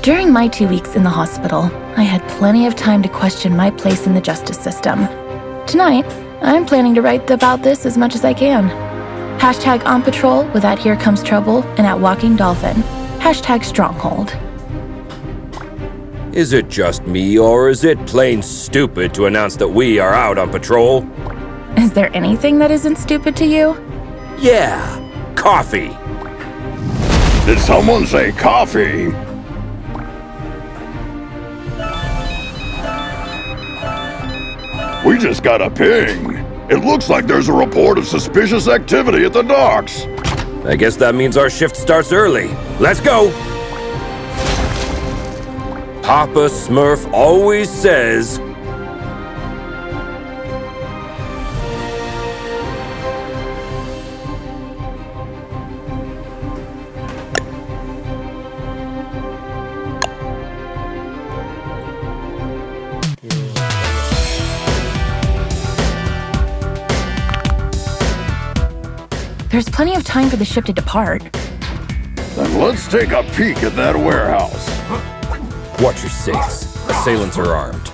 During my 2 weeks in the hospital, I had plenty of time to question my place in the justice system. Tonight, I'm planning to write about this as much as I can. Hashtag on patrol with at Here Comes Trouble and at Walking Dolphin. Hashtag Stronghold. Is it just me, or is it plain stupid to announce that we are out on patrol? Is there anything that isn't stupid to you? Yeah, coffee. Did someone say coffee? We just got a ping. It looks like there's a report of suspicious activity at the docks. I guess that means our shift starts early. Let's go! Papa Smurf always says... There's plenty of time for the ship to depart. Then let's take a peek at that warehouse. Watch your six. Assailants are armed.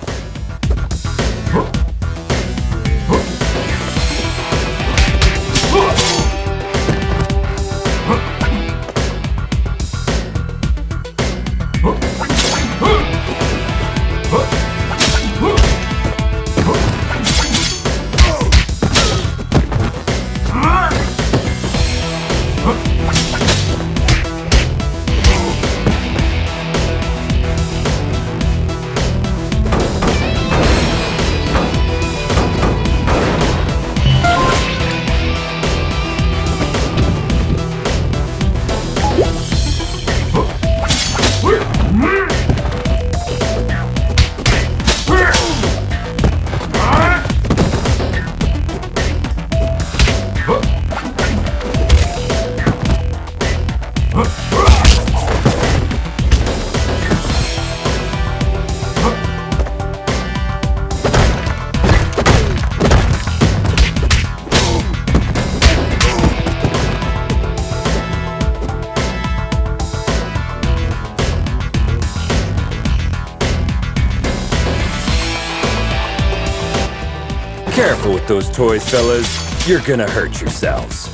Careful with those toys, fellas. You're gonna hurt yourselves.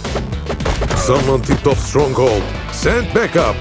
Someone tipped off Stronghold. Send backup.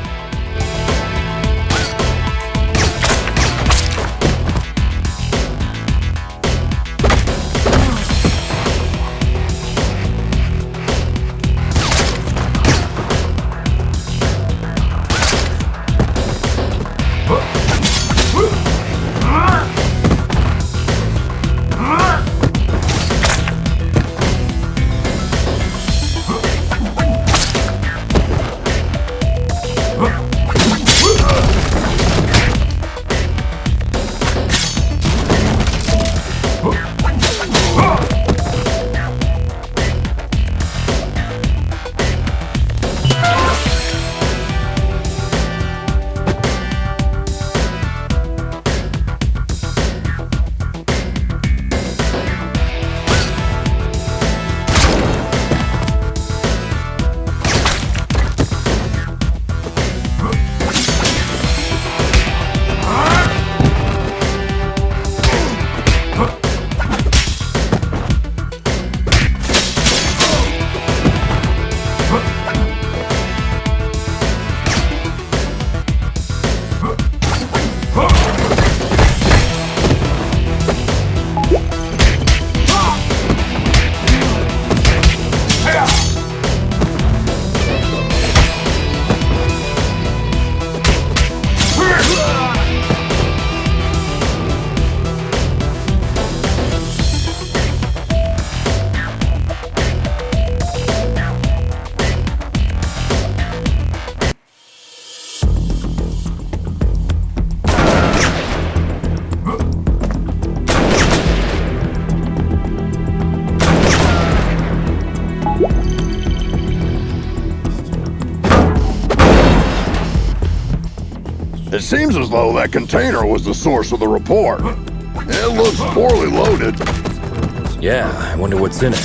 It seems as though that container was the source of the report. It looks poorly loaded. Yeah, I wonder what's in it.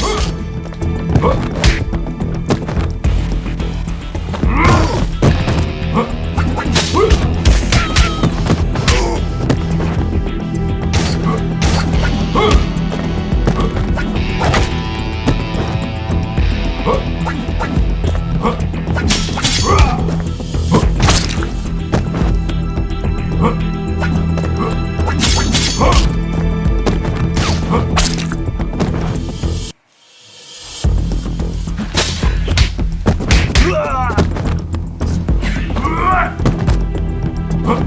Oh,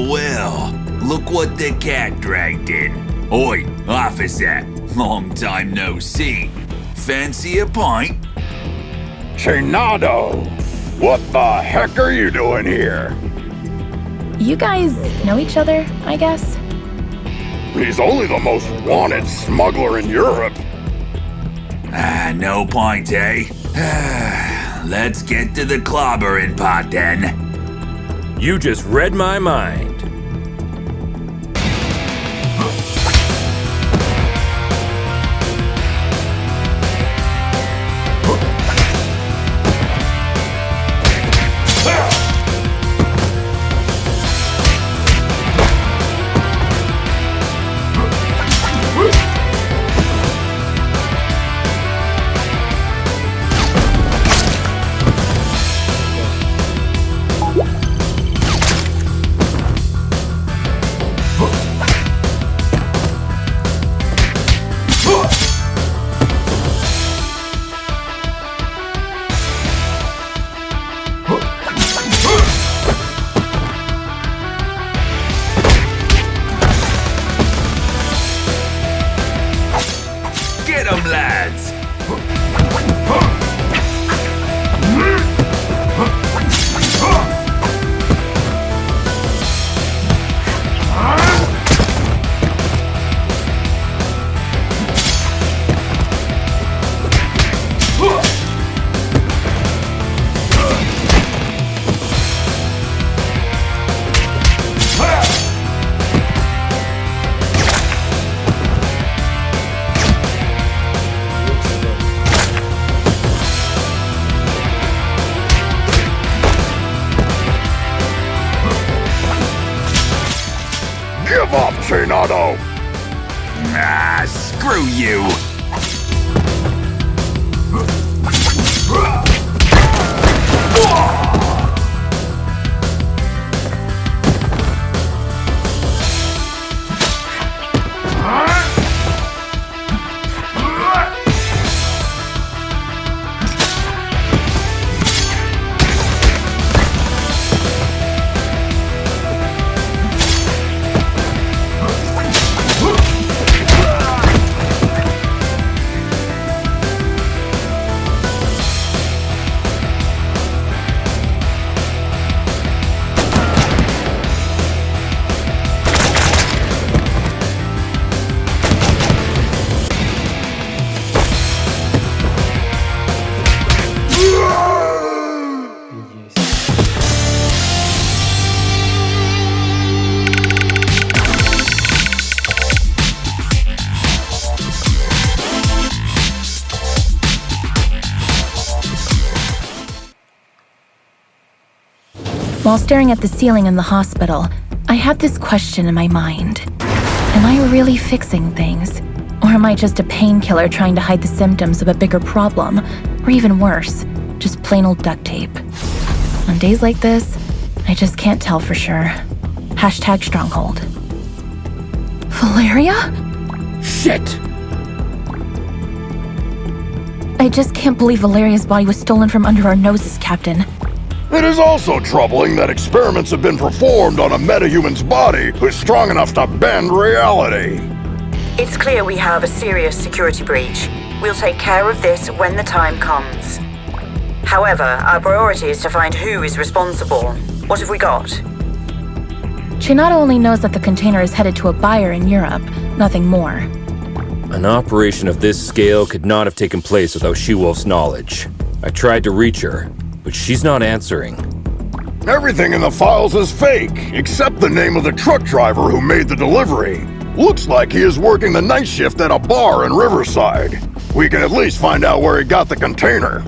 well. Look what the cat dragged in. Oi, officer. Long time no see. Fancy a pint? Chinado! What the heck are you doing here? You guys know each other, I guess? He's only the most wanted smuggler in Europe. No point, eh? Let's get to the clobbering pot then. You just read my mind. Get 'em, lads! Give up, Chinado! Screw you! While staring at the ceiling in the hospital, I had this question in my mind. Am I really fixing things? Or am I just a painkiller trying to hide the symptoms of a bigger problem? Or even worse, just plain old duct tape? On days like this, I just can't tell for sure. Hashtag stronghold. Valeria? Shit! I just can't believe Valeria's body was stolen from under our noses, Captain. It is also troubling that experiments have been performed on a metahuman's body who's strong enough to bend reality. It's clear we have a serious security breach. We'll take care of this when the time comes. However, our priority is to find who is responsible. What have we got? Chinado only knows that the container is headed to a buyer in Europe, nothing more. An operation of this scale could not have taken place without She-Wolf's knowledge. I tried to reach her, but she's not answering. Everything in the files is fake, except the name of the truck driver who made the delivery. Looks like he is working the night shift at a bar in Riverside. We can at least find out where he got the container.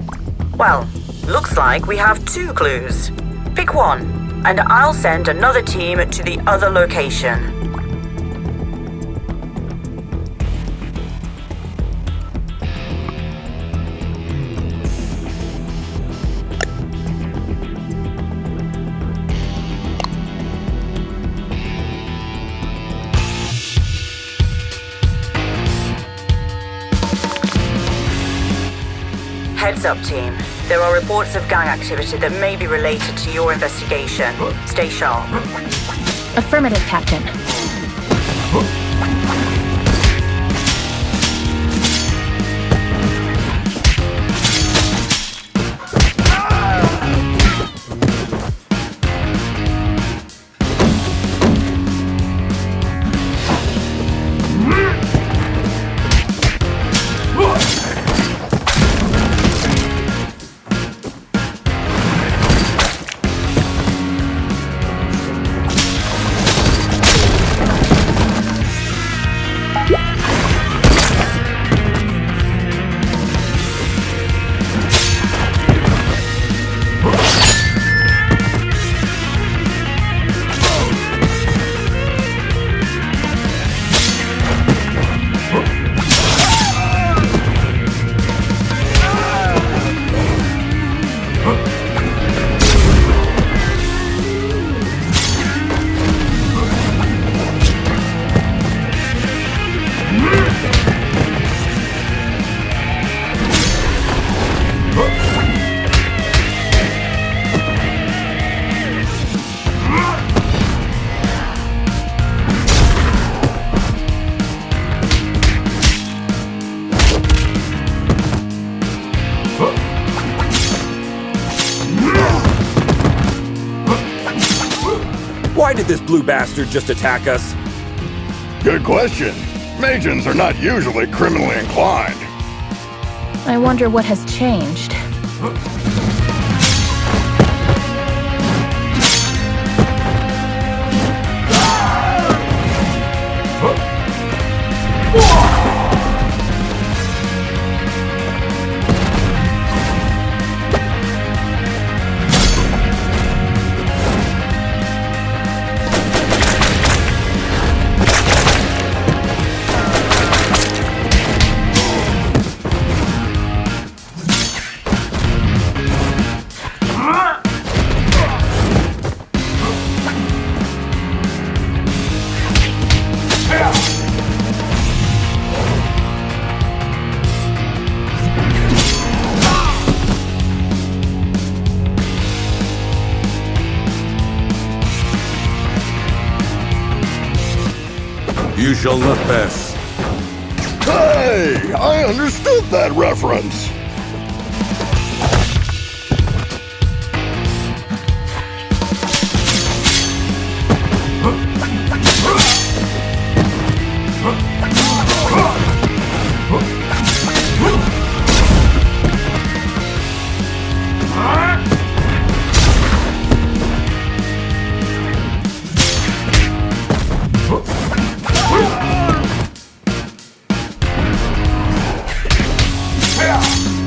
Well, looks like we have 2 clues. Pick one, and I'll send another team to the other location. Heads up, team. There are reports of gang activity that may be related to your investigation. Stay sharp. Affirmative, Captain. Why did this blue bastard just attack us? Good question. Magians are not usually criminally inclined. I wonder what has changed. You shall not pass. Hey, I understood that reference. Yeah.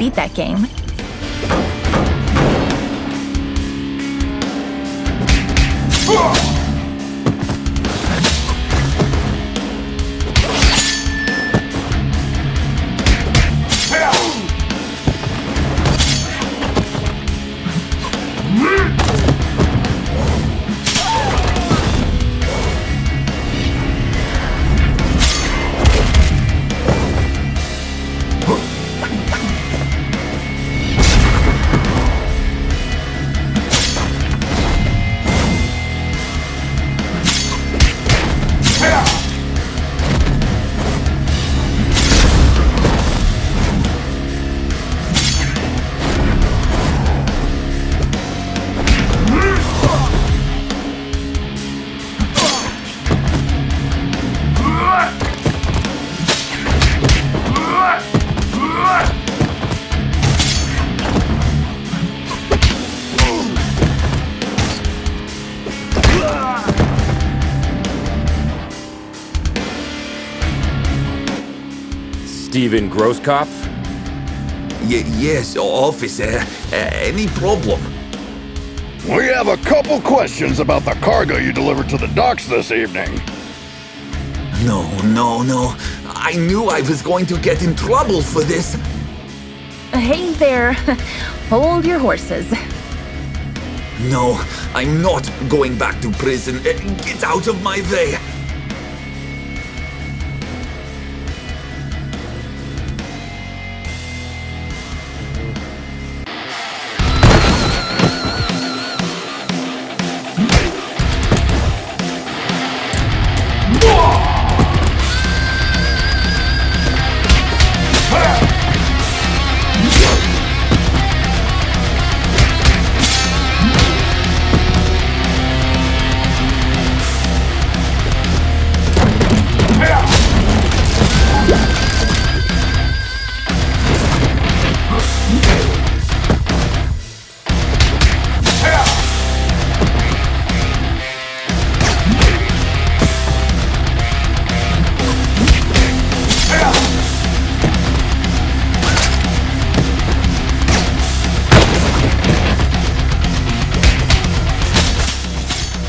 beat that game. Steven Grosskopf? Yes, officer. Any problem? We have a couple questions about the cargo you delivered to the docks this evening. No. I knew I was going to get in trouble for this. Hey there. Hold your horses. No, I'm not going back to prison. Get out of my way.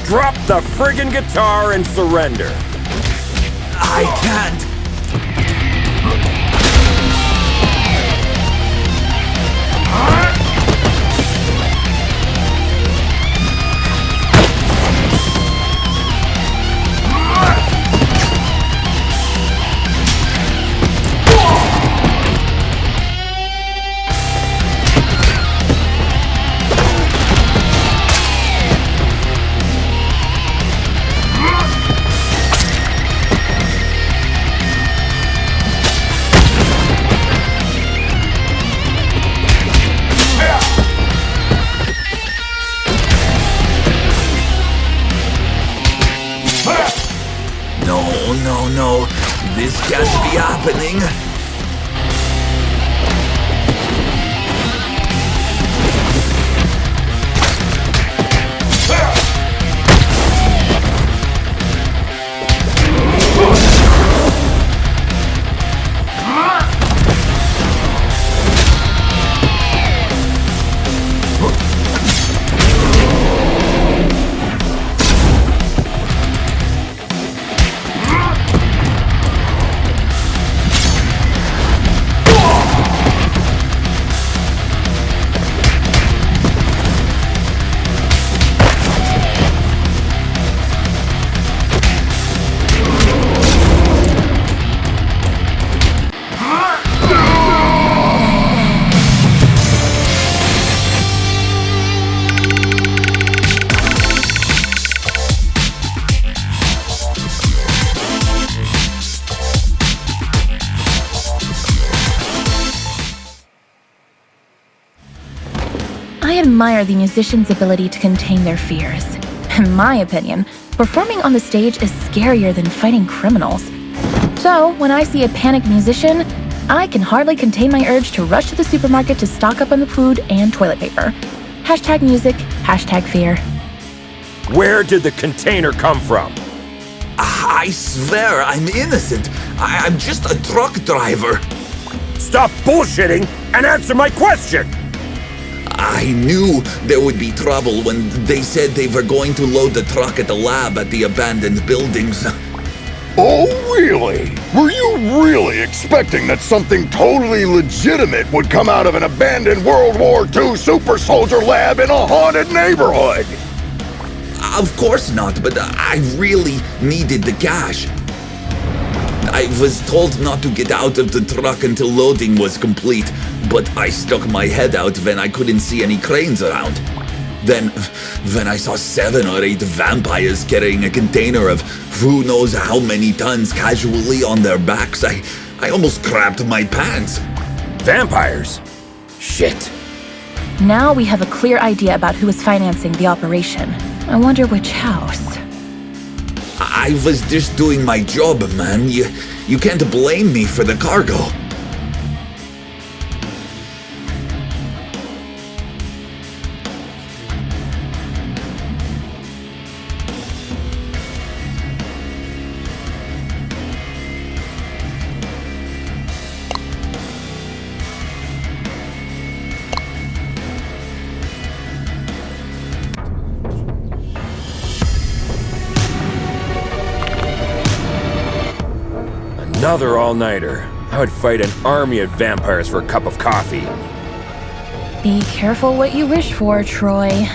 Drop the friggin' guitar and surrender. I can't. No. This can't be happening. I admire the musician's ability to contain their fears. In my opinion, performing on the stage is scarier than fighting criminals. So, when I see a panicked musician, I can hardly contain my urge to rush to the supermarket to stock up on the food and toilet paper. Hashtag music, hashtag fear. Where did the container come from? I swear I'm innocent. I'm just a truck driver. Stop bullshitting and answer my question! I knew there would be trouble when they said they were going to load the truck at the lab at the abandoned buildings. Oh, really? Were you really expecting that something totally legitimate would come out of an abandoned World War II super soldier lab in a haunted neighborhood? Of course not, but I really needed the cash. I was told not to get out of the truck until loading was complete, but I stuck my head out when I couldn't see any cranes around. Then, when I saw 7 or 8 vampires carrying a container of who knows how many tons casually on their backs, I almost crapped my pants. Vampires? Shit. Now we have a clear idea about who is financing the operation. I wonder which house. I was just doing my job, man. You can't blame me for the cargo. Another all-nighter. I would fight an army of vampires for a cup of coffee. Be careful what you wish for, Troy.